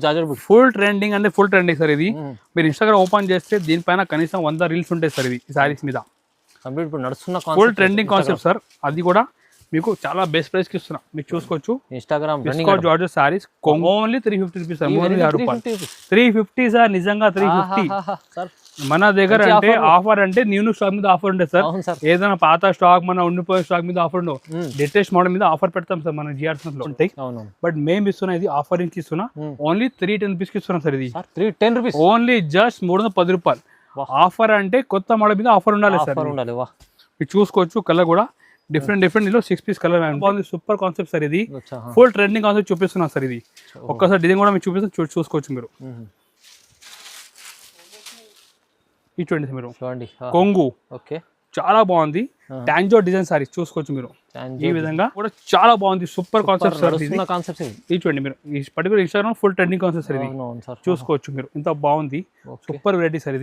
Georgette బుట్టి full trending అంటే full trending sir ఇది. మీరు ఇన్స్టాగ్రామ్ ఓపెన్ చేస్తే దీనిపైన కనీసం 100 రీల్స్ ఉంటాయి సార్ ఇది ఈ సారీస్ మీద. కంప్లీట్ ఇప్పుడు నడుస్తున్న ఫుల్ ట్రెండింగ్ కాన్సెప్ట్ సార్. అది కూడా మీకు చాలా బెస్ట్ ప్రైస్ కి ఇస్తున్నా. మీరు చూసుకోవచ్చు Instagram viscose georgette saris only 350 rupees sir. 350 రూపాయలు 350 సార్. నిజంగా 350 మన దగ్గర అంటే ఆఫర్ అంటే న్యూ స్టాక్ మీద ఆఫర్ ఉంటుంది సార్. ఏదైనా పాత స్టాక్ మన ఉండిపోయే స్టాక్ మీద ఆఫర్ ఉండవు. లేటెస్ట్ మోడల్ మీద ఆఫర్ పెడతాం సార్ మన జిఆర్స్ లో ఉంటాయి. బట్ మేము ఇస్తున్నా ఇది ఆఫర్ కి ఇస్తున్నా. ఓన్లీ 310 రూపీస్ కి ఇస్తున్నాం సార్. ఇది 310 రూపీస్ ఓన్లీ జస్ట్ 310 రూపాయలు. ఆఫర్ అంటే కొత్త మోడల్ మీద ఆఫర్ ఉండాలి సార్. మీరు చూసుకోవచ్చు కలర్ కూడా డిఫరెంట్ ఇందులో 6 పీస్ కలర్ బాగుంది. Super concept sir. ఇది ఫుల్ ట్రెండింగ్ కాన్సెప్ట్ చూపిస్తున్నా సార్. ఇది ఒక్కసారి డిజైన్ కూడా మీకు చూపిస్తాను, చూసుకోవచ్చు మీరు. ఇది చూడండి మీరు కొంగు చాలా బాగుంది. టాంజో డిజైన్ సారీ చూసుకోవచ్చు మీరు. ఈ విధంగా కూడా చాలా బాగుంది. Super concept sir. ఇది చూడండి మీరు ఈ particular Instagram full trending concept sir. ఇది చూసుకోవచ్చు మీరు. ఇంత బాగుంది. Super variety sir.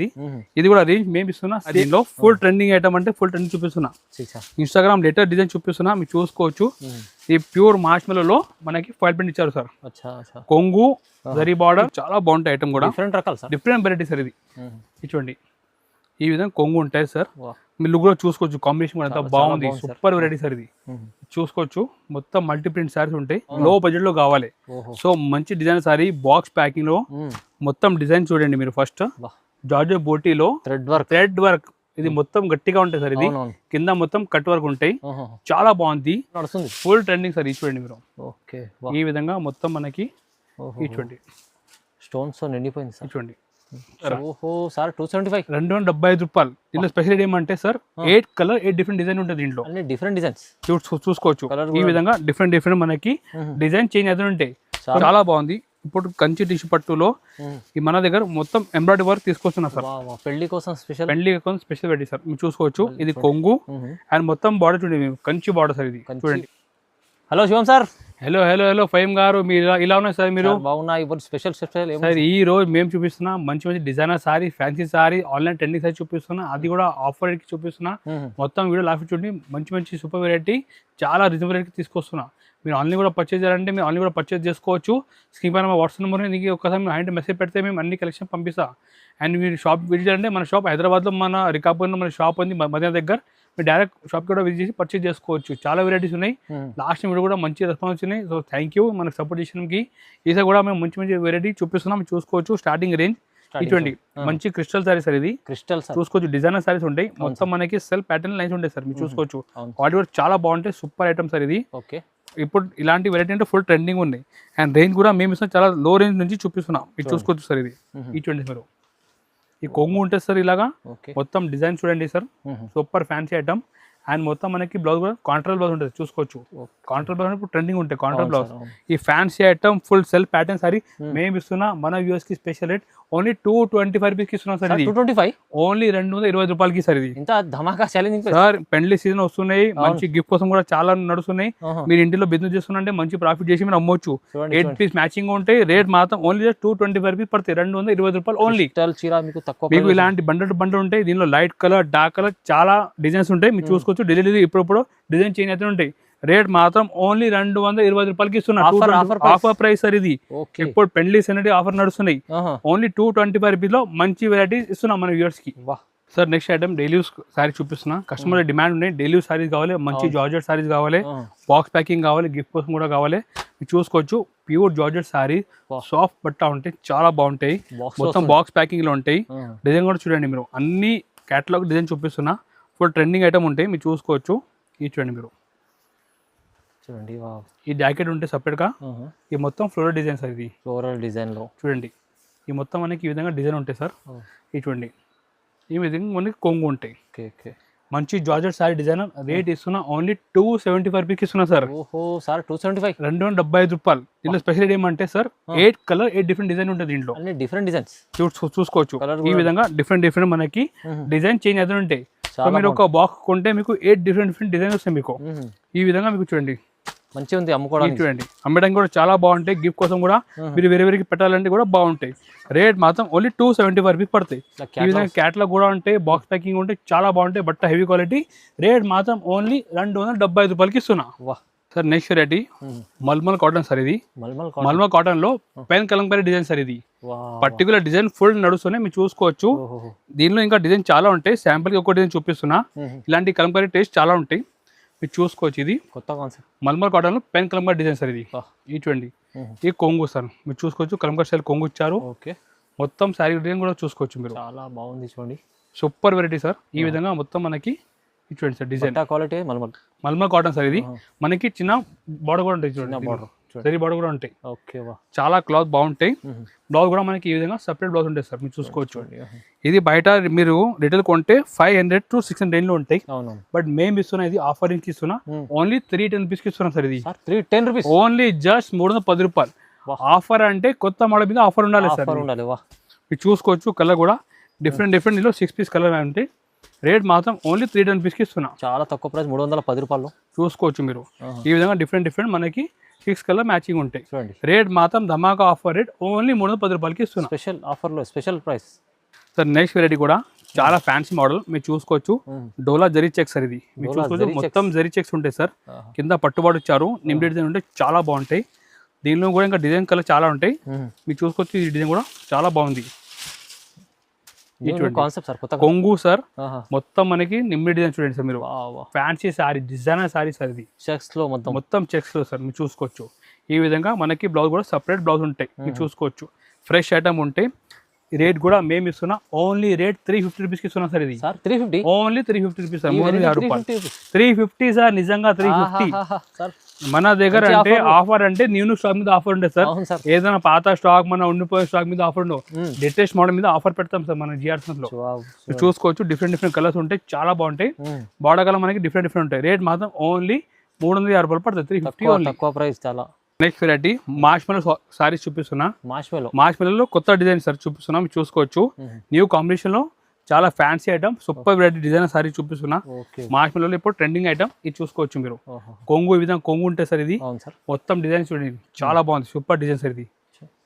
ఇది కూడా రేంజ్ మేము ఇస్తున్నా. దీనిలో ఫుల్ ట్రెండింగ్ ఐటమ్ అంటే ఫుల్ ట్రెండింగ్ చూపిస్తున్నా. ఇన్స్టాగ్రామ్ లేటెస్ట్ డిజైన్ చూపిస్తున్నా. మీరు చూసుకోవచ్చు. ఈ ప్యూర్ మార్ష్మెల్లో మనకి ఫైల్ ప్రింట్ ఇచ్చారు సార్. కొంగు జరీ బార్డర్ చాలా బాగుంటాయి ఐటమ్ కూడా. Different variety sir. ఇది చూడండి ఈ విధంగా కొంగు ఉంటాయి సార్. మీరు లుక్ కూడా చూసుకోవచ్చు. కాంబినేషన్ కూడా ఎంత బాగుంది. Super variety sir. ఇది చూసుకోవచ్చు. మొత్తం మల్టీ ప్రింట్ సారీస్ ఉంటాయి. లో బడ్జెట్ లో కావాలి సో మంచి డిజైన్ సారీ. బాక్స్ ప్యాకింగ్ లో మొత్తం డిజైన్ చూడండి మీరు. ఫస్ట్ జార్జెట్ బోటీలో థ్రెడ్ వర్క్. ఇది మొత్తం గట్టిగా ఉంటాయి సార్. ఇది కింద మొత్తం కట్ వర్క్ ఉంటాయి. చాలా బాగుంది. Full trending sir. ఇది చూడండి మీరు. ఈ విధంగా మొత్తం మనకి చూడండి స్టోన్స్ నిండిపోయింది సార్. చూడండి సార్ 275 రూపాయలు. దీంట్లో స్పెషల్ ఏమంటే సార్ 8 కలర్ 8 డిఫరెంట్ డిజైన్ ఉంటుంది. దీంట్లో డిఫరెంట్ డిజైన్స్ చూసుకోవచ్చు. ఈ విధంగా డిఫరెంట్ మనకి డిజైన్ చేంజ్ అవుతూ ఉంటాయి. చాలా బాగుంది. ఇప్పుడు కంచి టిష్యూ పట్టులో ఈ మన దగ్గర మొత్తం ఎంబ్రాయిడరీ వర్క్ తీసుకొస్తున్నా సార్. పెళ్లి కోసం స్పెషల్ పెట్టి సార్. మీరు చూసుకోవచ్చు. ఇది కొంగు అండ్ మొత్తం బార్డర్ చూడండి. Kanchi border sir. ఇది చూడండి. హలో శివం సార్. హలో ఫైమ్ గారు. మీరు ఇలా ఉన్నాయి సార్. మీరు బాగున్నా. ఇప్పుడు స్పెషల్ సార్ ఈ రోజు మేము చూపిస్తున్నా మంచి designer sorry, fancy sorry, online trending sorry చూపిస్తున్నా. అది కూడా ఆఫర్ రేట్కి చూపిస్తున్నా. మొత్తం వీడియో లాస్ట్ చూడండి. మంచి సూపర్ వెరైటీ చాలా రీజనబుల్ రేట్కి తీసుకొస్తున్నా. మీరు ఆన్లైన్ కూడా పర్చేజ్ చేయాలంటే మీరు ఆన్లైన్ కూడా పర్చేజ్ చేసుకోవచ్చు. స్క్రీన్ పైన మా వాట్సాప్ నెంబర్ నీకు ఒకసారి మీరు హ్యాండ్ మెసేజ్ పెడితే మేము అన్ని కలెక్షన్ పంపిస్తాం. అండ్ మీరు షాప్ విజిట్ చేయాలంటే మన షాప్ హైదరాబాద్లో మన రికాపూర్లో మన షాప్ ఉంది మధ్య దగ్గర. మీరు డైరెక్ట్ షాప్ కూడా విజిట్ చేసి పర్చేజ్ చేసుకోవచ్చు. చాలా వెరైటీస్ ఉన్నాయి. లాస్ట్ వీడియో కూడా మంచి రెస్పాన్స్ వచ్చినాయి. సో థ్యాంక్ యూ మనకు సపోర్ట్ చేసినకి. ఈసారి కూడా మేము మంచి వెరైటీ చూపిస్తున్నాం. చూసుకోవచ్చు. స్టార్టింగ్ రేంజ్ ఇటువంటి మంచి క్రిస్టల్ సారీస్ సార్. ఇది క్రిస్టల్ చూసుకోవచ్చు. డిజైనర్ సారీస్ ఉంటాయి. మొత్తం మనకి సెల్ఫ్ ప్యాటర్న్ లైన్స్ ఉంటాయి సార్. మీరు చూసుకోవచ్చు. వాటి కూడా చాలా బాగుంటాయి. Super item sir. ఇది ఇప్పుడు ఇలాంటి వెరైటీ అంటే ఫుల్ ట్రెండింగ్ ఉన్నాయి. అండ్ రేంజ్ కూడా మేము ఇస్తాం చాలా లో రేంజ్ నుంచి చూపిస్తున్నాం. మీరు చూసుకోవచ్చు సార్. ఇది చూడండి మీరు. ఈ కొంగు ఉంటుంది సార్. ఇలాగా మొత్తం డిజైన్ చూడండి sir. Super fancy item. And మొత్తం మనకి బ్లౌజ్ కూడా కాంట్రాస్ట్ బ్లౌజ్ ఉంటుంది. చూసుకోవచ్చు. కాంట్రాస్ట్ బ్లౌజ్ ఇప్పుడు ట్రెండింగ్ ఉంటాయి. కాంట్రాస్ట్ బ్లౌజ్ ఈ fancy item full self pattern sorry మేము ఇస్తున్నా. మన వ్యూవర్స్ కి స్పెషల్ రేట్ ఓన్లీ 225 రూపీస్ కి ఇస్తున్నాం సార్. 225 ఓన్లీ 220 రూపాయలకి సార్. ఇది ధమాకా ఛాలెంజింగ్ సార్. పెళ్లి సీజన్ వస్తున్నాయి. మంచి గిఫ్ట్ కోసం కూడా చాలా నడుస్తున్నాయి. మీరు ఇంటిలో బిజినెస్ చేస్తున్నారంటే మంచి ప్రాఫిట్ చేసి మీరు అమ్మొచ్చు. 8 పీస్ మ్యాచింగ్ ఉంటాయి. రేట్ మాత్రం ఓన్లీ 225 రూపీస్ పడతాయి. 220 రూపాయలు ఓన్లీ. మీకు ఇలాంటి బండల్ ఉంటాయి. దీనిలో లైట్ కలర్, డార్క్ కలర్ చాలా డిజైన్స్ ఉంటాయి. మీరు చూసుకోవచ్చు. డైలీ ఇప్పుడు డిజైన్ చేంజ్ అయితే ఉంటాయి. రేట్ మాత్రం ఓన్లీ 220 రూపాయలకి ఇస్తున్నా. Offer price sir. ఇది ఇప్పుడు పెళ్లి అనేది ఆఫర్ నడుస్తున్నాయి. ఓన్లీ 225 రూపీస్ లో మంచి వెరైటీ ఇస్తున్నాం మన వ్యూవర్స్ కి sir. Next item daily use sorry చూపిస్తున్నా. కస్టమర్ డిమాండ్ ఉన్నాయి. డైలీ యూస్ సారీస్ కావాలి, మంచి జార్జెట్ సారీస్ కావాలి, బాక్స్ ప్యాకింగ్ కావాలి, గిఫ్ట్ కోసం కూడా కావాలి. మీరు చూసుకోవచ్చు. ప్యూర్ జార్జెట్ సారీ సాఫ్ట్ బట్ట ఉంటాయి. చాలా బాగుంటాయి. మొత్తం బాక్స్ ప్యాకింగ్ లో ఉంటాయి. డిజైన్ కూడా చూడండి మీరు. అన్ని కేటలాగ్ డిజైన్ చూపిస్తున్నా. ఫుల్ ట్రెండింగ్ ఐటమ్ ఉంటాయి. మీరు చూసుకోవచ్చు. ఇది చూడండి మీరు. చూడండి ఈ జాకెట్ ఉంటే సపరేట్ గా. ఈ మొత్తం ఫ్లోరల్ డిజైన్ సార్. ఇది ఫ్లోరల్ డిజైన్ లో చూడండి. ఈ మొత్తం మనకి ఈ విధంగా డిజైన్ ఉంటాయి సార్. ఇది చూడండి. ఈ విధంగా మనకి కొంగు ఉంటాయి. మంచి జార్జెట్ సారీ డిజైనర్. రేట్ ఇస్తున్నా ఓన్లీ 275 రూపీస్ ఇస్తున్నా సార్. 275 రూపాయలు. దీంట్లో స్పెషల్ ఏమంటే సార్ 8 కలర్ 8 డిఫరెంట్ డిజైన్ ఉంటుంది. దీంట్లో డిఫరెంట్ డిజైన్స్ చూసుకోవచ్చు. ఈ విధంగా డిఫరెంట్ మనకి డిజైన్ చేంజ్ అవుతూ ఉంటాయి. మీరు ఒక బాక్స్ కొంటే మీకు 8 డిఫరెంట్ డిజైన్ వస్తాయి మీకు. ఈ విధంగా మీకు చూడండి మంచిగా ఉంది. అమ్ముకోవడానికి చూడండి. అమ్మడానికి కూడా చాలా బాగుంటాయి. గిఫ్ట్ కోసం కూడా మీరు వేరేకి పెట్టాలంటే కూడా బాగుంటాయి. రేట్ మాత్రం ఓన్లీ 275 రూపీస్ పడతాయి. ఈ విధంగా క్యాట్లాగ్ కూడా ఉంటాయి. బాక్స్ ప్యాకింగ్ ఉంటాయి. చాలా బాగుంటాయి. బట్ట హెవీ క్వాలిటీ. రేట్ మాత్రం ఓన్లీ 275 రూపాయలకి ఇస్తున్నా sir next variety mulmul cotton sir ఇది. మల్మల్ మల్మల్ కాటన్ లో పెన్ కలంకారీ డిజైన్ సార్ ఇది. పర్టికులర్ డిజైన్ ఫుల్ నడుస్తూనే మీరు చూసుకోవచ్చు. దీనిలో ఇంకా డిజైన్ చాలా ఉంటాయి. శాంపుల్ కి ఒక డిజైన్ చూపిస్తున్నా. ఇలాంటి కలంకారీ టేస్ట్ చాలా ఉంటాయి, మీరు చూసుకోవచ్చు. ఇది కొత్త కాన్సెప్ట్ మల్మల్ కాటన్ లో పెన్ కలంకారీ డిజైన్ సార్ ఇది. ఈ చూడండి, ఇది కొంగు సార్, మీరు చూసుకోవచ్చు. కలంకారీ స్టైల్ కొంగు ఇచ్చారు. ఓకే, మొత్తం శారీ డిజైన్ కూడా చూసుకోవచ్చు మీరు. చాలా బాగుంది చూడండి. Super variety sir. ఈ విధంగా మొత్తం మనకి చూడండి sir design quality mulmul cotton sir ఇది. మనకి చిన్న బార్డర్ కూడా ఉంటాయి చూడండి, జరీ బార్డర్ కూడా ఉంటాయి. ఓకే, చాలా క్లాత్ బాగుంటాయి. బ్లౌజ్ కూడా మనకి ఈ విధంగా సపరేట్ బ్లౌజ్ ఉంటాయి సార్, మీరు చూసుకోవచ్చు. ఇది బయట మీరు రిటైల్ కొంటే 500 to 600 లో ఉంటాయి. బట్ మేము ఇస్తున్నా ఇది ఆఫరింగ్ కి ఇస్తున్నా. ఓన్లీ 310 రూపీస్ కి ఇస్తున్నాం సార్ ఇది. 310 రూపీస్ ఓన్లీ జస్ట్ 310 రూపాయలు. ఆఫర్ అంటే కొత్త మోడల్ మీద ఆఫర్ ఉండాలి సార్. మీరు చూసుకోవచ్చు. కలర్ కూడా డిఫరెంట్ డిఫరెంట్ ఇందులో 6 పీస్ కలర్ ఉంటాయి. రేట్ మాత్రం ఓన్లీ 310 రూపీస్కి ఇస్తున్నా. చాలా తక్కువ ప్రైస్, 310 రూపాయలు. చూసుకోవచ్చు మీరు. ఈ విధంగా డిఫరెంట్ డిఫరెంట్ మనకి 6 కలర్ మ్యాచింగ్ ఉంటాయి. రేట్ మాత్రం ధమాకా ఆఫర్ రేట్ ఓన్లీ 310 రూపాయలకి ఇస్తున్నా. స్పెషల్ ఆఫర్లో special price sir. Next variety కూడా చాలా ఫ్యాన్సీ మోడల్, మీరు చూసుకోవచ్చు. డోలా జరీ చెక్స్ సార్ ఇది. మీరు చూసుకోవచ్చు, మొత్తం జరీ చెక్స్ ఉంటాయి సార్. కింద పట్టుబాటు ఇచ్చారు. నిమ్డి డిజైన్ ఉంటాయి, చాలా బాగుంటాయి. దీనిలో కూడా ఇంకా డిజైన్ కలర్ చాలా ఉంటాయి, మీరు చూసుకోవచ్చు. ఈ డిజైన్ కూడా చాలా బాగుంది. కాన్సెప్ట్ సార్, కొంగు సార్. మొత్తం మనకి నిమ్మి డిజైన్ చూడండి సార్. మీరు fancy sorry, designer sorry sir ఇది. చెక్స్ లో మొత్తం చెక్స్ లో సార్, మీరు చూసుకోవచ్చు. ఈ విధంగా మనకి బ్లౌజ్ కూడా సపరేట్ బ్లౌజ్ ఉంటాయి, మీరు చూసుకోవచ్చు. ఫ్రెష్ ఐటమ్ ఉంటాయి. రేట్ కూడా మేము ఇస్తున్నా ఓన్లీ రేట్ 350 రూపీస్కి ఇస్తున్నాం సార్ ఇది. 350 ఓన్లీ 350 రూపీస్ సార్. 350 సార్, నిజంగా 350 మన దగ్గర. అంటే ఆఫర్ అంటే న్యూ స్టాక్ మీద ఆఫర్ ఉండే సార్. ఏదైనా పాత స్టాక్, మన ఉండిపోయే స్టాక్ మీద ఆఫర్ ఉండవు. లేటెస్ట్ మోడల్ మీద ఆఫర్ పెడతాం సార్ మన జిఆర్ఎస్ లో. చూసుకోవచ్చు, డిఫరెంట్ డిఫరెంట్ కలర్స్ ఉంటాయి, చాలా బాగుంటాయి. బార్డర్ కలర్ మనకి డిఫరెంట్ డిఫరెంట్ ఉంటాయి. రేట్ మాత్రం ఓన్లీ 350 రూపాయలు పడుతుంది. 350 తక్కువ ప్రైస్ చాలా. నెక్స్ట్ వెరైటీ మార్ష్మెల్లో సారీస్ చూపిస్తున్నా. మార్ష్మెల్లో కొత్త డిజైన్ సార్ చూపిస్తున్నా, మీరు చూసుకోవచ్చు. న్యూ కాంబినేషన్ లో చాలా fancy item, super variety design sorry చూపిస్తున్నా. మార్ష్మెల్లో ఇప్పుడు ట్రెండింగ్ ఐటమ్ ఇది చూసుకోవచ్చు మీరు. కొంగు ఈ విధంగా కొంగు ఉంటాయి సార్ ఇది. మొత్తం డిజైన్ చూడండి, చాలా బాగుంది. సూపర్ డిజైన్ సార్ ఇది.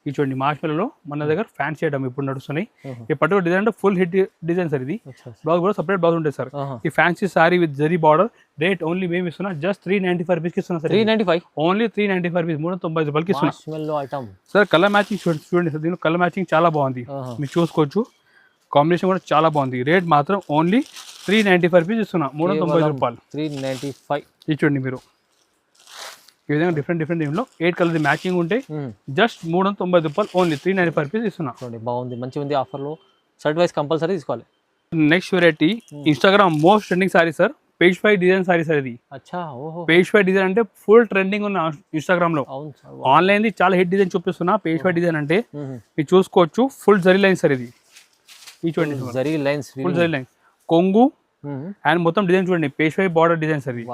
ఇది చూడండి, మార్ష్మెల్లో మన దగ్గర ఫ్యాన్సీ ఐటమ్ ఇప్పుడు నడుస్తున్నాయి. ఈ పర్టికులర్ డిజైన్ అంటే ఫుల్ హిట్ డిజైన్ సార్ ఇది. బ్లౌజ్ కూడా సపరేట్ బ్లౌజ్ ఉంటుంది సార్. ఈ fancy sorry with zari border. Rate only మేము ఇస్తున్నా జస్ట్ 395 రూపీస్కి ఇస్తున్నా సార్. 395 ఓన్లీ 395 రూపీస్, 390 రూపాయలకి ఇస్తున్నా సార్. కలర్ మ్యాచింగ్ చూడండి సార్, దీనిలో కలర్ మ్యాచింగ్ చాలా బాగుంది, మీరు చూసుకోవచ్చు. కాంబినేషన్ కూడా చాలా బాగుంది. రేట్ మాత్రం ఓన్లీ 395 రూపీస్ ఇస్తున్నా, 390 రూపాయలు. 395 ఇది చూడండి మీరు. ఈ విధంగా డిఫరెంట్ డిఫరెంట్ దీనిలో 8 కలర్ మ్యాచింగ్ ఉంటాయి. జస్ట్ 390 రూపాయలు, ఓన్లీ 395 రూపీస్ ఇస్తున్నా. బాగుంది, మంచిగా ఉంది. ఆఫర్లో షర్ట్ వైస్ కంపల్సరీ తీసుకోవాలి. Next variety Instagram most trending sorry sir. Page 5 design sorry sir ఇది. పేజ్ 5 డిజైన్ అంటే ఫుల్ ట్రెండింగ్ ఉన్న ఇన్స్టాగ్రామ్ లో. ఆన్లైన్ ది చాలా హిట్ డిజైన్ చూపిస్తున్నా. పేజ్ 5 డిజైన్ అంటే మీరు చూసుకోవచ్చు. ఫుల్ జరీ లైన్ సార్ ఇది. ఈ చూడండి, zari lines, full zari line కొంగు అండ్ మొత్తం డిజైన్ చూడండి. పేజ్ 5 బార్డర్ డిజైన్ సార్ ఇది.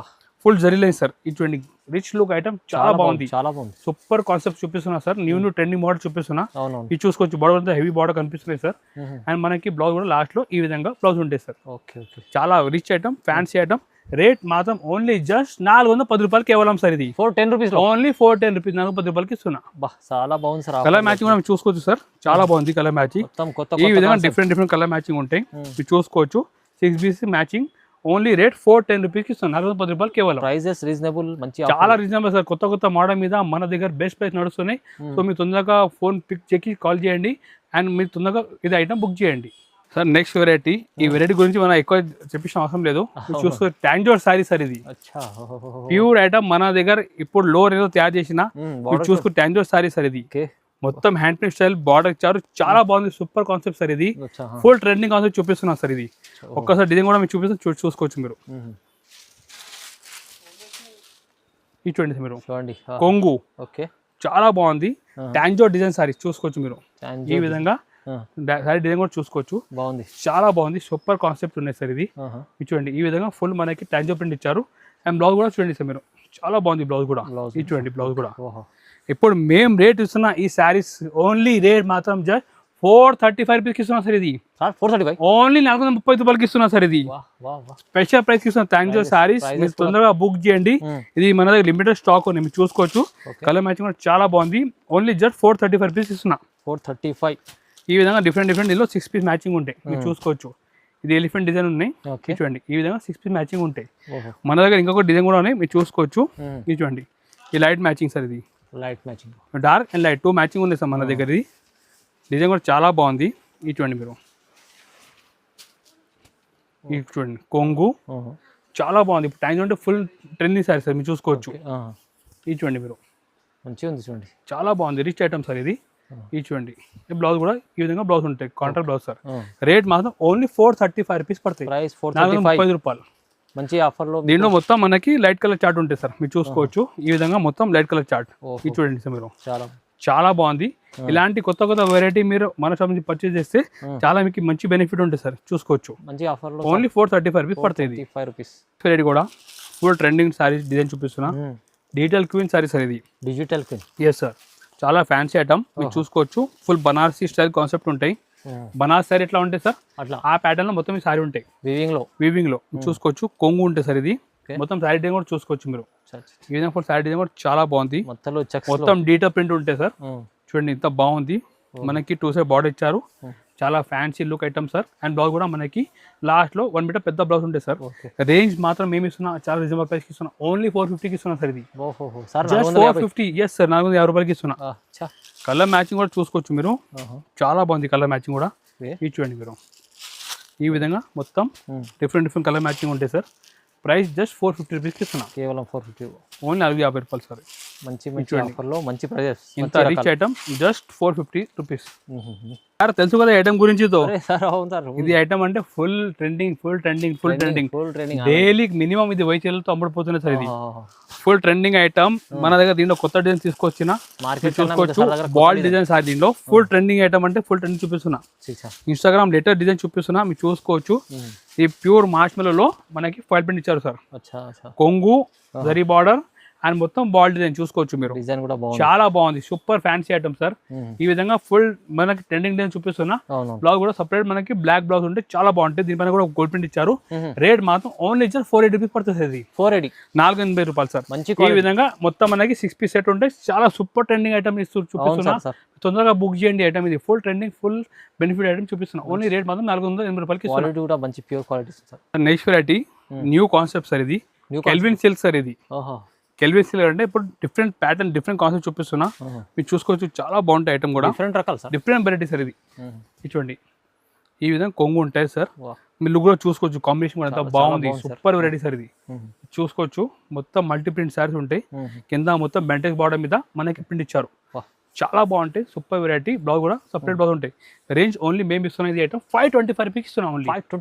Full zari line sir. ఇది చూడండి, రిచ్ లుక్ ఐటమ్, చాలా బాగుంది, చాలా బాగుంది. సూపర్ కాన్సెప్ట్ చూపిస్తున్నా సార్. న్యూ ట్రెండింగ్ మోడల్ చూపిస్తున్నా. ఇది చూసుకోవచ్చు, బార్డర్ అంతా హెవీ బార్డర్ కనిపిస్తుంది సార్. అండ్ మనకి బ్లౌజ్ కూడా లాస్ట్ లో ఈ విధంగా బ్లౌజ్ ఉంటాయి సార్. చాలా rich item, fancy item. Rate మాత్రం ఓన్లీ జస్ట్ 410 రూపాయలు కేవలం సార్ ఇది. 410 రూపీస్, ఓన్లీ 410 రూపీస్, 410 రూపాయలకి ఇస్తున్నా. చాలా బాగుంది సార్. కలర్ మ్యాచింగ్ కూడా చూసుకోవచ్చు సార్, చాలా బాగుంది కలర్ మ్యాచింగ్. ఈ విధంగా డిఫరెంట్ డిఫరెంట్ కలర్ మ్యాచింగ్ ఉంటాయి, మీరు చూసుకోవచ్చు. 6 పీస్ మ్యాచింగ్, ఓన్లీ రేట్ 410 రూపీస్కి ఇస్తున్నా, 410 రూపాయలు కేవలం. ప్రైజెస్ రీజనబుల్, మంచి, చాలా రీజనబుల్ సార్. కొత్త కొత్త మోడల్ మీద మన దగ్గర బెస్ట్ ప్రైస్ నడుస్తున్నాయి. సో మీరు తొందరగా ఫోన్ పిక్ చేసి కాల్ చేయండి అండ్ మీరు తొందరగా ఇది ఐటమ్ బుక్ చేయండి సార్. నెక్స్ట్ వెరైటీ, ఈ వెరైటీ గురించి మనం ఎక్కువ చెప్పిన అవసరం లేదు. చూసుకో, ట్యాంజోర్ సారీ సార్ ఇది. ప్యూర్ ఐటమ్ మన దగ్గర ఇప్పుడు లో రేట్ తయారు చేసిన. చూసుకో, ట్యాంజోర్ సారీ సార్ ఇది. మొత్తం హ్యాండ్ ప్రింట్ స్టైల్ బార్డర్ ఇచ్చారు, చాలా బాగుంది. సూపర్ కాన్సెప్ట్ సార్ ఇది. ఫుల్ ట్రెండింగ్ కాన్సెప్ట్ చూపిస్తున్నా సార్ ఇది. ఒక్కసారి డిజైన్ కూడా మీరు చూపిస్తే చూసుకోవచ్చు మీరు. ఇది చూడండి మీరు, కొంగు చాలా బాగుంది. ట్యాంజోర్ డిజైన్ సారీ చూసుకోవచ్చు మీరు. ఈ విధంగా సారీ డిజైన్ కూడా చూసుకోవచ్చు, బాగుంది, చాలా బాగుంది. సూపర్ కాన్సెప్ట్ ఉన్నాయి సార్ ఇది. ఇది చూడండి, ఈ విధంగా ఫుల్ మనకి ట్యాంజోర్ ప్రింట్ ఇచ్చారు. అండ్ బ్లౌజ్ కూడా చూడండి సార్ మీరు, చాలా బాగుంది బ్లౌజ్ కూడా. ఇది చూడండి, బ్లౌజ్ కూడా. ఇప్పుడు మేము రేట్ ఇస్తున్నా ఈ శారీస్ ఓన్లీ రేట్ మాత్రం జస్ట్ 435 రూపీస్కి ఇస్తున్నా సార్ ఇది. 435, ఓన్లీ 430 రూపాయలకి ఇస్తున్నా సార్ ఇది. స్పెషల్ ప్రైస్ కి ఇస్తున్నా. థ్యాంక్ యూ శారీస్, మీరు తొందరగా బుక్ చేయండి. ఇది మన దగ్గర లిమిటెడ్ స్టాక్ ఉంది, మీరు చూసుకోవచ్చు. కలర్ మ్యాచింగ్ కూడా చాలా బాగుంది. ఓన్లీ జస్ట్ 435 రూపీస్ ఇస్తున్నా. 435. ఈ విధంగా డిఫరెంట్ డిఫరెంట్ ఇందులో 6 పీస్ మ్యాచింగ్ ఉంటాయి, మీరు చూసుకోవచ్చు. ఇది ఎలిఫెంట్ డిజైన్ ఉన్నాయి. ఓకే. ఇది చూడండి ఈ విధంగా 6 పీస్ మ్యాచింగ్ ఉంటాయి. ఓహో. మన దగ్గర ఇంకొక డిజైన్ కూడా ఉన్నాయి, మీరు చూసుకోవచ్చు. ఇది చూడండి ఈ లైట్ మ్యాచింగ్ సార్, ఇది light matching, dark and light 2 matching ఉంది సార్ మన దగ్గర. ఇది డిజైన్ కూడా చాలా బాగుంది. ఇది చూడండి మీరు, ఇది చూడండి కొంగు చాలా బాగుంది. ఇప్పుడు టైం అంటే ఫుల్ ట్రెండింగ్ సారీ సార్, మీరు చూసుకోవచ్చు. ఇది చూడండి మీరు, మంచిగా ఉంది చూడండి, చాలా బాగుంది. రిచ్ ఐటమ్ సార్ ఇది. ఇది చూడండి ఈ బ్లౌజ్ కూడా ఈ విధంగా బ్లౌజ్ ఉంటాయి, కాంట్రాక్ట్ బ్లౌజ్ సార్. రేట్ మాత్రం ఓన్లీ 435 రూపీస్ పడతాయి, ప్రైస్ 435 రూపాయలు. మంచి ఆఫర్లో. దీంట్లో మొత్తం మనకి లైట్ కలర్ చార్ట్ ఉంటుంది సార్, మీరు చూసుకోవచ్చు. ఈ విధంగా మొత్తం లైట్ కలర్ చార్ట్. ఇది చూడండి సార్ మీరు, చాలా బాగుంది. ఇలాంటి కొత్త కొత్త వెరైటీ మీరు మన షాప్ నుంచి పర్చేజ్ చేస్తే చాలా మీకు మంచి బెనిఫిట్ ఉంటుంది సార్, చూసుకోవచ్చు. మంచి ఆఫర్లో ఓన్లీ 435 రూపీస్ పడుతుంది. 5 రూపీస్. వెరైటీ కూడా ఫుల్ ట్రెండింగ్ సారీస్ డిజైన్ చూపిస్తున్నా. డిజిటల్ క్వీన్ సారీ సార్ ఇది. డిజిటల్ క్వీన్, ఎస్ సార్, చాలా ఫ్యాన్సీ ఐటమ్, మీరు చూసుకోవచ్చు. ఫుల్ బనారసీ స్టైల్ కాన్సెప్ట్ ఉంటాయి. బనారస్ సారీ ఎట్లా ఉంటాయి సార్, అట్లా ఆ ప్యాటర్న్ లో మొత్తం ఈ సారీ ఉంటాయి. వీవింగ్ లో చూసుకోవచ్చు. కొంగు ఉంటుంది సార్, ఇది మొత్తం సారీ డిజైన్ కూడా చూసుకోవచ్చు మీరు. ఈ విధంగా ఫుల్ సారీ డిజైన్ కూడా చాలా బాగుంది. మొత్తం డీటెయిల్ ప్రింట్ ఉంటాయి సార్. చూడండి ఇంత బాగుంది. మనకి 2 సైడ్ బార్డర్ ఇచ్చారు, చాలా fancy look item sir. And blouse కూడా మనకి లాస్ట్ లో 1 మీటర్ పెద్ద బ్లౌజ్ ఉంటుంది సార్. రేంజ్ మాత్రం మేము ఇస్తున్నా, చాలా రీజనబుల్ ప్రైస్ కి ఇస్తున్నా. ఓన్లీ 450 కి ఇస్తున్నా సార్. ఇది జస్ట్ 450. ఎస్ సార్, 450 రూపాయలకి ఇస్తున్నా. కలర్ మ్యాచింగ్ కూడా చూసుకోవచ్చు మీరు, చాలా బాగుంది కలర్ మ్యాచింగ్ కూడా. ఇది చూడండి మీరు, ఈ విధంగా మొత్తం డిఫరెంట్ కలర్ మ్యాచింగ్ ఉంటాయి సార్. ప్రైస్ జస్ట్ 450 రూపీస్కి ఇస్తున్నా, కేవలం 450, ఓన్లీ 450 రూపాయలు సార్. మంచి ఆఫర్లో మంచి ప్రైస్. ఇంత rich item just 450 rupees. Sir తెలుసు కదా ఐటమ్ గురించి. ఇది ఐటమ్ అంటే ఫుల్ ట్రెండింగ్ డైలీ మినిమం ఇది వైచీలతో అమ్ముడుపోతుంది సార్. ఇది ఫుల్ ట్రెండింగ్ ఐటమ్ మన దగ్గర. దీంట్లో కొత్త డిజైన్ తీసుకొచ్చిన చూసుకోవచ్చు, బాల్ డిజైన్ సార్. దీంట్లో ఫుల్ ట్రెండింగ్ ఐటమ్ అంటే ఫుల్ ట్రెండింగ్ చూపిస్తున్నా. ఇన్స్టాగ్రామ్ లేటెస్ట్ డిజైన్ చూపిస్తున్నా, మీరు చూసుకోవచ్చు. ఈ ప్యూర్ మార్ష్మెల్లో మనకి ఫైల్ ప్రింట్ ఇచ్చారు సార్. కొంగు జరీ బార్డర్ అండ్ మొత్తం బాల్ డిజైన్ చూసుకోవచ్చు మీరు. డిజైన్ కూడా చాలా బాగుంది, సూపర్ ఫ్యాన్సీ ఐటమ్ సార్. ఈ విధంగా ఫుల్ మనకి ట్రెండింగ్ డిజైన్ చూపిస్తున్నా. బ్లౌజ్ కూడా సపరేట్ మనకి బ్లాక్ బ్లౌజ్ ఉంటే చాలా బాగుంటుంది. దీనిపైన కూడా గోల్డ్ ప్రింట్ ఇచ్చారు. రేట్ మాత్రం ఓన్లీ జస్ట్ 480 రూపీస్ పడుతుంది. అది 480 రూపాయలు సార్. ఈ విధంగా మొత్తం మనకి 6 పీస్ సెట్ ఉంటాయి. చాలా సూపర్ ట్రెండింగ్ ఐటమ్ చూపిస్తున్నా. తొందరగా బుక్ చేయండి ఐటమ్. ఇది full trending full benefit item చూపిస్తున్నా. ఓన్లీ రేట్ మాత్రం 480 రూపాయలకి. మంచి pure quality sir. Next variety new concept sir. ఇది కెల్విన్ సిల్క్ సార్. ఇది కెల్విన్ సిల్క్ అంటే ఇప్పుడు డిఫరెంట్ ప్యాటర్న్ డిఫరెంట్ కాన్సెప్ట్ చూపిస్తున్నా, మీరు చూసుకోవచ్చు. చాలా బాగుంటాయి ఐటమ్ కూడా, డిఫరెంట్ రకాలు సార్, డిఫరెంట్ వెరైటీ సార్. ఇది చూడండి ఈ విధంగా కొంగు ఉంటాయి సార్. మీరు లుక్ కూడా చూసుకోవచ్చు, కాంబినేషన్ కూడా ఎంత బాగుంది, సూపర్ వెరైటీ సార్. ఇది చూసుకోవచ్చు. మొత్తం మల్టీ ప్రింట్ సారీస్ ఉంటాయి. కింద మొత్తం బెంటెక్స్ బార్డర్ మీద మనకి ప్రింట్ ఇచ్చారు. చాలా బాగుంటాయి, సూపర్ వెరైటీ. బ్లౌజ్ కూడా సపరేట్ బ్లౌజ్ ఉంటాయి. రేంజ్ ఓన్లీ మేము ఇస్తున్నాం ఇది ఐటమ్ 525 రూపీస్ ఇస్తున్నాం.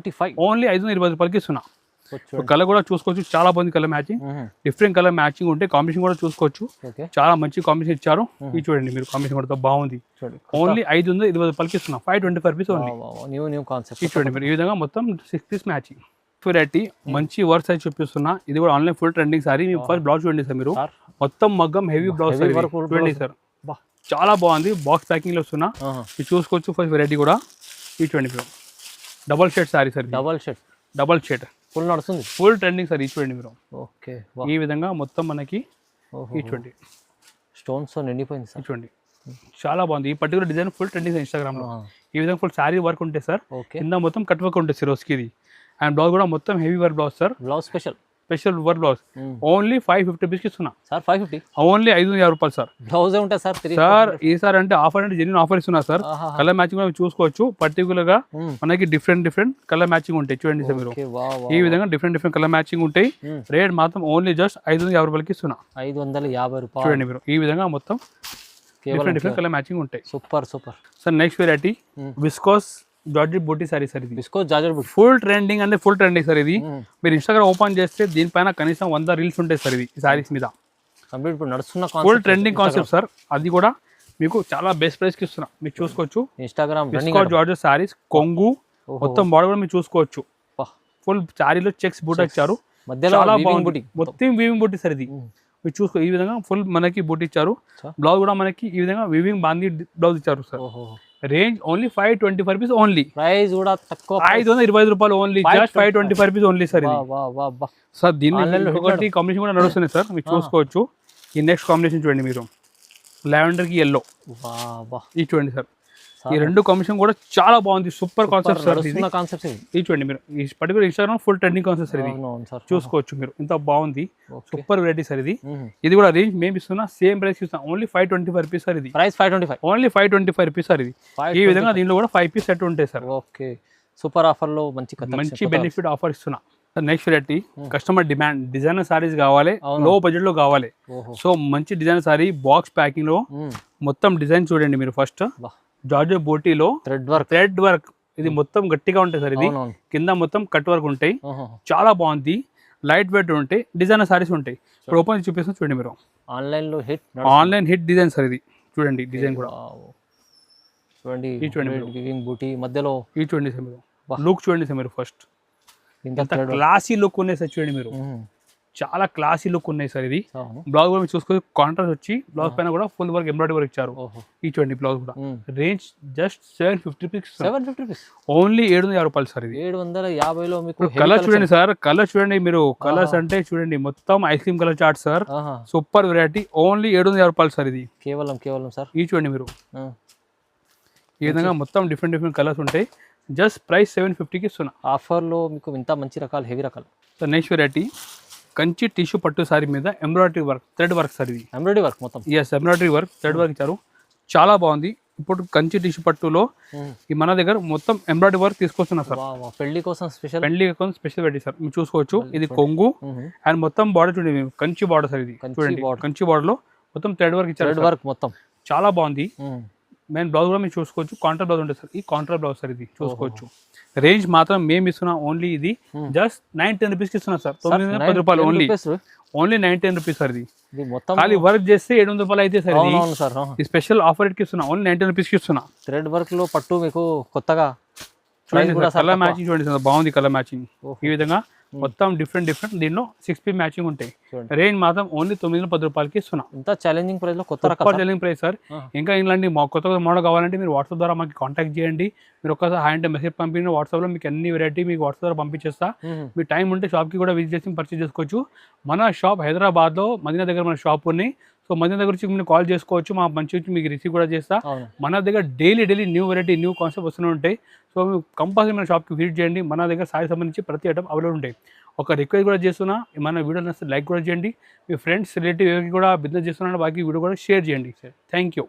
ఓన్లీ 520 రూపాయలకి ఇస్తున్నా. కలర్ కూడా చూసుకోవచ్చు, చాలా బాగుంది colour matching. Different colour matching ఉంటే కాంబినేషన్ కూడా చూసుకోవచ్చు. చాలా మంచి కాంబినేషన్ ఇచ్చారు. ఇది చూడండి మీరు, కాంబినేషన్ కూడా బాగుంది. ఓన్లీ 520 రూపాయలకి ఇస్తున్నా. 525 రూపీస్ ఓన్లీ. ఇది చూడండి మీరు, ఈ విధంగా మొత్తం 6 పీస్ మ్యాచింగ్ వెరైటీ. మంచి వర్క్ సైజ్ చూపిస్తున్నా. ఇది కూడా ఆన్లైన్ ఫుల్ ట్రెండింగ్ సారీ. మీ ఫస్ట్ బ్లౌజ్ చూడండి సార్ మీరు, మొత్తం మగ్గం హెవీ బ్లౌజ్ చూడండి సార్. చాలా బాగుంది. బాక్స్ ప్యాకింగ్ లో వస్తున్నా, ఇది చూసుకోవచ్చు. ఫస్ట్ వెరైటీ కూడా ఇది చూడండి మీరు, double shade sorry sir. Double shade full నడుస్తుంది, ఫుల్ ట్రెండింగ్ సార్. ఈ చూడండి మీరు, ఓకే. ఈ విధంగా మొత్తం మనకి ఈ చూడండి స్టోన్స్ నిండిపోయింది సార్. చూడండి చాలా బాగుంది. ఈ particular design full trending sir Instagram లో. ఈ విధంగా ఫుల్ సారీ వర్క్ ఉంటాయి సార్. కింద మొత్తం కట్ వర్క్ ఉంటుంది సార్ రోజుకి. ఇది అండ్ బ్లౌజ్ కూడా మొత్తం heavy work blouse sir. Blouse special work blouse. Only 550 rupees ఇస్తున్నా సార్. 550, ఓన్లీ 550 రూపాయలు సార్. బ్లౌజ్ ఉంటాయి సార్. సార్ ఈసారి అంటే ఆఫర్ అంటే జెన్యూన్ ఆఫర్ ఇస్తున్నా సార్. కలర్ మ్యాచింగ్ కూడా చూసుకోవచ్చు. పర్టికులర్ గా మనకి డిఫరెంట్ కలర్ మ్యాచింగ్ ఉంటాయి. చూడండి సార్ మీరు, ఈ విధంగా డిఫరెంట్ కలర్ మ్యాచింగ్ ఉంటాయి. రేట్ మాత్రం ఓన్లీ జస్ట్ 550 రూపాయలకి ఇస్తున్నా. 550 రూపాయలు. చూడండి మీరు, ఈ విధంగా మొత్తం డిఫరెంట్ కలర్ మ్యాచింగ్ ఉంటాయి. Super sir. Next variety viscose georgette బూటీ సారీ సార్. ఇది విస్కోస్ జార్జెట్ బూటీ ఫుల్ ట్రెండింగ్ అంటే ఫుల్ ట్రెండింగ్ సార్. ఇది మీరు ఇన్స్టాగ్రామ్ ఓపెన్ చేస్తే దీనిపైన కనీసం 100 రీల్స్ ఉంటాయి సార్. ఇది ఈ సారీస్ మీద ఫుల్ ట్రెండింగ్ కాన్సెప్ట్ సార్. అది కూడా మీకు చాలా బెస్ట్ ప్రైస్ కి ఇస్తున్నా. మీరు చూసుకోవచ్చు. Instagram viscose georgette saris. కొంగు మొత్తం బాడీ కూడా మీరు చూసుకోవచ్చు. ఫుల్ సారీలో చెక్స్ బూట ఇచ్చారు. చాలా బాగుంది, మొత్తం వీవింగ్ బూటీ సార్. ఇది మీరు చూసుకో, ఈ విధంగా ఫుల్ మనకి బూటీ ఇచ్చారు. బ్లౌజ్ కూడా మనకి ఈ విధంగా వీవింగ్ బాందీ బ్లౌజ్ ఇచ్చారు sir. Range only 525 rupees only. Price కూడా తక్కువ, 525 రూపాయలు only. Just 525 rupees only sir. ఇది సార్ దీన్ని ఇంకొకటి కాంబినేషన్ కూడా నడుస్తుంది సార్, మీరు చూసుకోవచ్చు. ఈ నెక్స్ట్ కాంబినేషన్ చూడండి మీరు, లావెండర్ కి ఎల్లో. ఇది చూడండి సార్, ఈ రెండు కాంబినేషన్ కూడా చాలా బాగుంది, సూపర్ కాన్సెప్ట్ సార్. నడుస్తున్న కాన్సెప్ట్స్ ఇవి. ఇది చూడండి మీరు, ఈ particular Instagram full trending concept sir ఇది. అవును సార్. చూసుకోవచ్చు మీరు, ఇంత బాగుంది, ఓకే. సూపర్ వెరైటీ సార్ ఇది. మ్మ్. ఇది కూడా రేంజ్ మేము ఇస్తున్నా సేమ్ ప్రైస్ ఇస్తాం, ఓన్లీ 525 రూపీస్ సార్ ఇది. ప్రైస్ 525. ఓన్లీ 525 రూపీస్ సార్ ఇది. ఈ విధంగా దీనిలో కూడా 5 పీస్ సెట్ ఉంటాయి సార్. ఓకే, సూపర్ ఆఫర్ లో మంచి మంచి బెనిఫిట్ ఆఫర్ ఇస్తున్నా. Next variety customer demand, designer saris కావాలి, లో బడ్జెట్ లో కావాలి. ఓహో. సో మంచి డిజైనర్ సారీ బాక్స్ ప్యాకింగ్ లో మ్మ్. మొత్తం డిజైన్ చూడండి మీరు. ఫస్ట్ బా. జార్జెట్ బోటీలో థ్రెడ్ వర్క్. ఇది మొత్తం గట్టిగా ఉంటాయి సార్. ఇది అవునవును. కింద మొత్తం కట్ వర్క్ ఉంటాయి, ఓహో. చాలా బాగుంది. లైట్ వెయిట్ ఉంటాయి, డిజైనర్ సారీస్ ఉంటాయి. ఇప్పుడు ఓపెన్ చూపిస్తాను చూడండి మీరు. ఆన్లైన్ లో hit. Online hit design sir ఇది. చూడండి డిజైన్ కూడా చూడండి. ఇది చూడండి మీరు. వివింగ్ బూటీ మధ్యలో ఇది చూడండి సార్ మీరు. బా. లుక్ చూడండి సార్ మీరు. ఫస్ట్ ఇంత ఎంత క్లాసీ లుక్ ఉన్నాయి సార్ చూడండి మీరు. మ్మ్. చాలా క్లాసీ లుక్ ఉన్నాయి సార్ ఇది. అవును. బ్లౌజ్ కూడా మీరు చూసుకోవచ్చు, కాంట్రాస్ట్ వచ్చి బ్లౌజ్ పైన కూడా ఫుల్ వర్క్ ఎంబ్రాయిడరీ వర్క్ ఇచ్చారు. ఓహో. ఈ చూడండి బ్లౌజ్ కూడా. మ్మ్. Range just 750 rupees, 750 rupees. Only 750 రూపాయలు సార్ ఇది. 750లో మీకు heavy కలర్ collection. చూడండి సార్, కలర్ చూడండి మీరు. కలర్స్ అంటే చూడండి మొత్తం ice cream colour chart sir. ఆహా. సూపర్ వెరైటీ, ఓన్లీ 750 రూపాయలు సార్ ఇది. కేవలం సార్. ఈ చూడండి మీరు, ఆ. ఈ విధంగా మొత్తం డిఫరెంట్ కలర్స్ ఉంటాయి. జస్ట్ ప్రైస్ 750కి ఇస్తున్నా. ఆఫర్ లో మీకు ఇంత మంచి రకాలు, హెవీ రకాలు. Sir next variety Kanchi tissue పట్టు సారీ మీద embroidery work, thread work sir ఇది. ఎంబ్రాయిడరీ వర్క్ మొత్తం. Yes, embroidery work, thread work ఇచ్చారు, చాలా బాగుంది. ఇప్పుడు కంచి టిష్యూ పట్టులో ఈ మన దగ్గర మొత్తం ఎంబ్రాయిడరీ వర్క్ తీసుకొస్తున్నారు సార్. పెళ్లి కోసం స్పెషల్. పెళ్లి కోసం స్పెషల్ వెరైటీ సార్. మీరు చూసుకోవచ్చు, ఇది కొంగు అండ్ మొత్తం బార్డర్ చూడండి మీరు. కంచి బార్డర్ సార్ ఇది. చూడండి కంచి బార్డర్ లో మొత్తం థ్రెడ్ వర్క్ ఇచ్చారు. థ్రెడ్ వర్క్ మొత్తం చాలా బాగుంది. మెయిన్ బ్లౌజ్ కూడా మీరు చూసుకోవచ్చు, కాంట్రాస్ట్ బ్లౌజ్ ఉంటుంది సార్. ఈ కాంట్రాస్ట్ బ్లౌజ్ సార్ ఇది చూసుకోవచ్చు. రేంజ్ మాత్రం మేము ఇస్తున్నాం ఓన్లీ ఇది జస్ట్ 910 రూపీస్కి ఇస్తున్నాం సార్. 910 రూపాయలు ఓన్లీ. ఓన్లీ 910 రూపీస్ సార్ ఇది. ఖాళీ వర్క్ చేస్తే 700 రూపాయలు అయితే సార్ ఇది. ఈ స్పెషల్ ఆఫర్ కి ఇస్తున్నా, ఓన్లీ 910 రూపీస్కి ఇస్తున్నా. థ్రెడ్ వర్క్ లో పట్టు మీకు కొత్తగా కలర్ మ్యాచింగ్ చూడండి సార్, బాగుంది కలర్ మ్యాచింగ్. ఈ విధంగా మొత్తం డిఫరెంట్ దీనిలో 6P మ్యాచింగ్ ఉంటాయి. రేంజ్ మాత్రం ఓన్లీ 910 రూపాయలకి ఇస్తున్నా. ఇంత ఛాలెంజింగ్ ప్రైస్ లో కొత్త ఛాలెంజింగ్ ప్రైస్ సార్. ఇంకా ఇలాంటి కొత్త మోడల్ కావాలంటే మీరు వాట్సాప్ ద్వారా మాకు కాంటాక్ట్ చేయండి. మీరు ఒక్కసారి హాయ్ అంటే మెసేజ్ పంపిన వాట్సాప్ లో మీకు అన్ని వెరైటీ మీకు వాట్సాప్ ద్వారా పంపించేస్తా. మీ టైం ఉంటే షాప్ కి కూడా విజిట్ చేసి పర్చేజ్ చేసుకోవచ్చు. మన షాప్ హైదరాబాద్ లో మదీనా దగ్గర మన షాప్ ఉన్నాయి. సో మదీనా దగ్గర వచ్చి మీరు కాల్ చేసుకోవచ్చు, మా మంచి వచ్చి మీకు రిసీవ్ కూడా చేస్తా. మన దగ్గర daily new variety, new concept వస్తూనే ఉంటాయి. సో మీరు కంపల్సరీ మన షాప్కి విజిట్ చేయండి. మన దగ్గర సారీ సంబంధించి ప్రతి ఐటమ్ అవైలబుల్ ఉంటాయి. ఒక రిక్వెస్ట్ కూడా చేస్తున్నా, మన వీడియో నచ్చితే లైక్ కూడా చేయండి. మీ ఫ్రెండ్స్ రిలేటివ్ ఎవరికి కూడా బిజినెస్ చేస్తున్నా వారికి వీడియో కూడా షేర్ చేయండి. Thank you.